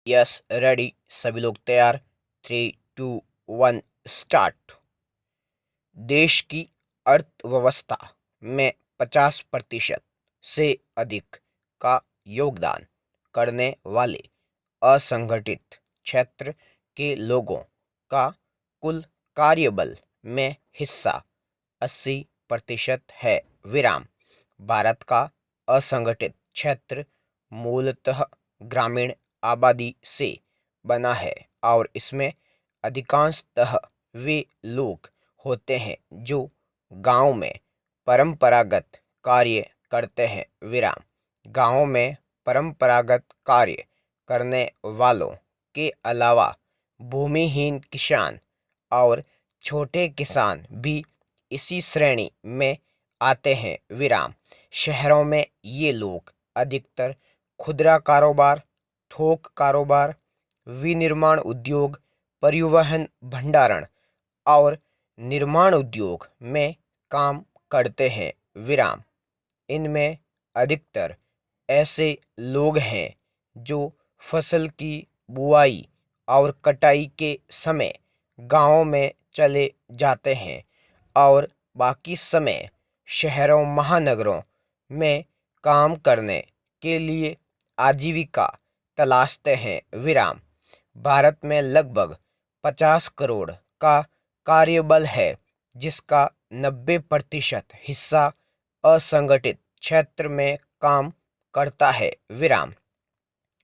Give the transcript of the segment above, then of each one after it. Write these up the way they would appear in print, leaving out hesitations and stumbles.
Yes ready, सभी लोग तैयार। 3, 2, 1 स्टार्ट। देश की अर्थव्यवस्था में 50% से अधिक का योगदान करने वाले असंगठित क्षेत्र के लोगों का कुल कार्यबल में हिस्सा 80% है। विराम। भारत का असंगठित क्षेत्र मूलतः ग्रामीण आबादी से बना है और इसमें अधिकांशतः वे लोग होते हैं जो गांव में परंपरागत कार्य करते हैं। विराम। गांव में परंपरागत कार्य करने वालों के अलावा भूमिहीन किसान और छोटे किसान भी इसी श्रेणी में आते हैं। विराम। शहरों में ये लोग अधिकतर खुदरा कारोबार, थोक कारोबार, विनिर्माण उद्योग, परिवहन, भंडारण और निर्माण उद्योग में काम करते हैं। विराम। इनमें अधिकतर ऐसे लोग हैं जो फसल की बुआई और कटाई के समय गांवों में चले जाते हैं और बाकी समय शहरों महानगरों में काम करने के लिए आजीविका तलाशते हैं। विराम। भारत में लगभग 50 करोड़ का कार्यबल है जिसका 90% हिस्सा असंगठित क्षेत्र में काम करता है। विराम।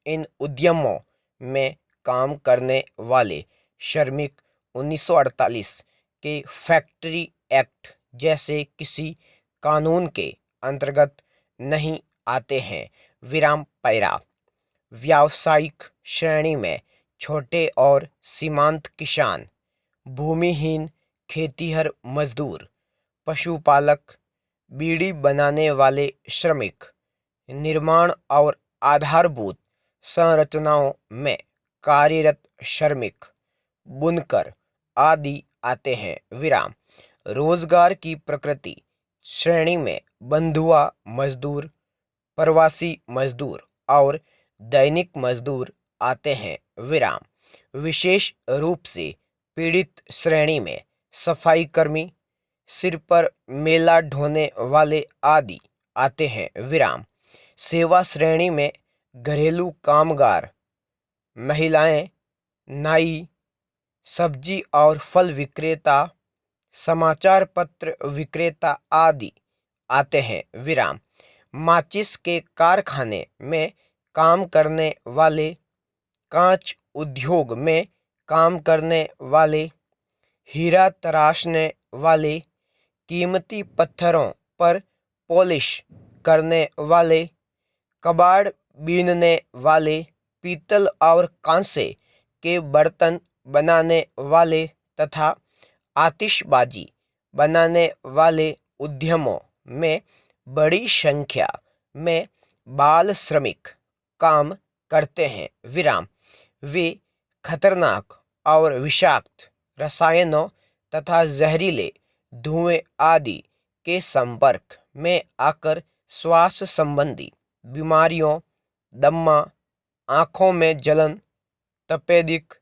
इन उद्यमों में काम करने वाले श्रमिक 1948 के फैक्ट्री एक्ट जैसे किसी कानून के अंतर्गत नहीं आते हैं। विराम। पैरा। व्यावसायिक श्रेणी में छोटे और सीमांत किसान, भूमिहीन खेतीहर मजदूर, पशुपालक, बीड़ी बनाने वाले श्रमिक, निर्माण और आधारभूत संरचनाओं में कार्यरत श्रमिक, बुनकर आदि आते हैं। विराम। रोजगार की प्रकृति श्रेणी में बंधुआ मजदूर, प्रवासी मजदूर और दैनिक मजदूर आते हैं। विराम। विशेष रूप से पीड़ित श्रेणी में सफाई कर्मी, सिर पर मेला ढोने वाले आदि आते हैं। विराम। सेवा श्रेणी में घरेलू कामगार, महिलाएं, नाई, सब्जी और फल विक्रेता, समाचार पत्र विक्रेता आदि आते हैं। विराम। माचिस के कारखाने में काम करने वाले, कांच उद्योग में काम करने वाले, हीरा तराशने वाले, कीमती पत्थरों पर पॉलिश करने वाले, कबाड़ बीनने वाले, पीतल और कांसे के बर्तन बनाने वाले तथा आतिशबाजी बनाने वाले उद्यमों में बड़ी संख्या में बाल श्रमिक काम करते हैं। विराम। वे खतरनाक और विषाक्त रसायनों तथा जहरीले धुएं आदि के संपर्क में आकर श्वास संबंधी बीमारियों, दम्मा, आँखों में जलन, तपेदिक,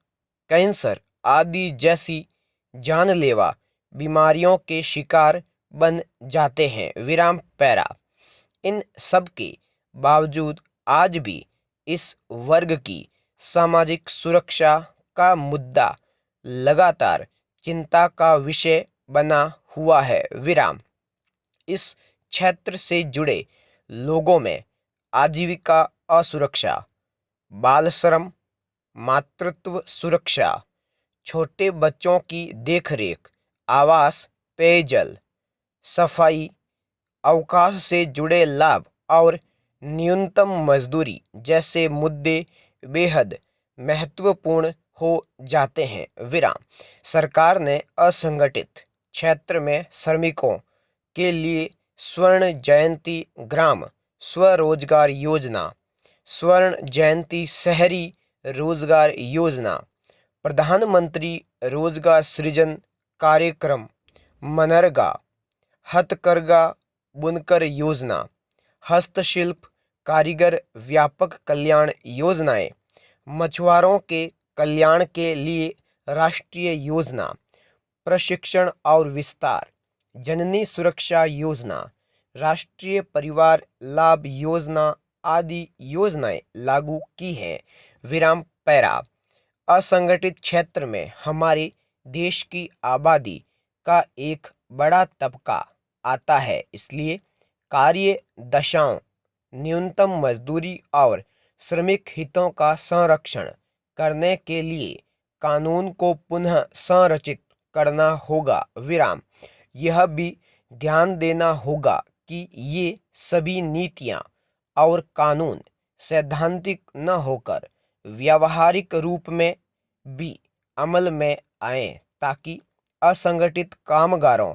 कैंसर आदि जैसी जानलेवा बीमारियों के शिकार बन जाते हैं। विराम। पैरा। इन सब के बावजूद आज भी इस वर्ग की सामाजिक सुरक्षा का मुद्दा लगातार चिंता का विषय बना हुआ है। विराम। इस क्षेत्र से जुड़े लोगों में आजीविका असुरक्षा, बाल श्रम, मातृत्व सुरक्षा, छोटे बच्चों की देखरेख, आवास, पेयजल, सफाई, अवकाश से जुड़े लाभ और न्यूनतम मजदूरी जैसे मुद्दे बेहद महत्वपूर्ण हो जाते हैं। विराम। सरकार ने असंगठित क्षेत्र में श्रमिकों के लिए स्वर्ण जयंती ग्राम स्वरोजगार योजना, स्वर्ण जयंती शहरी रोजगार योजना, प्रधानमंत्री रोजगार सृजन कार्यक्रम, मनरेगा, हथकरघा बुनकर योजना, हस्तशिल्प कारीगर व्यापक कल्याण योजनाएं, मछुआरों के कल्याण के लिए राष्ट्रीय योजना, प्रशिक्षण और विस्तार, जननी सुरक्षा योजना, राष्ट्रीय परिवार लाभ योजना आदि योजनाएं लागू की हैं। विराम पैरा। असंगठित क्षेत्र में हमारे देश की आबादी का एक बड़ा तबका आता है, इसलिए कार्य दशाओं, न्यूनतम मजदूरी और श्रमिक हितों का संरक्षण करने के लिए कानून को पुनः संरचित करना होगा। विराम। यह भी ध्यान देना होगा कि ये सभी नीतियां और कानून सैद्धांतिक न होकर व्यावहारिक रूप में भी अमल में आए, ताकि असंगठित कामगारों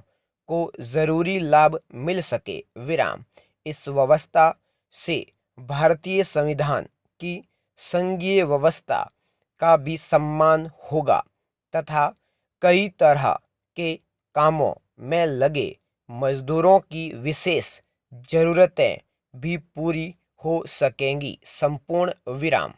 को जरूरी लाभ मिल सके। विराम। इस व्यवस्था से भारतीय संविधान की संघीय व्यवस्था का भी सम्मान होगा तथा कई तरह के कामों में लगे मजदूरों की विशेष जरूरतें भी पूरी हो सकेंगी। संपूर्ण विराम।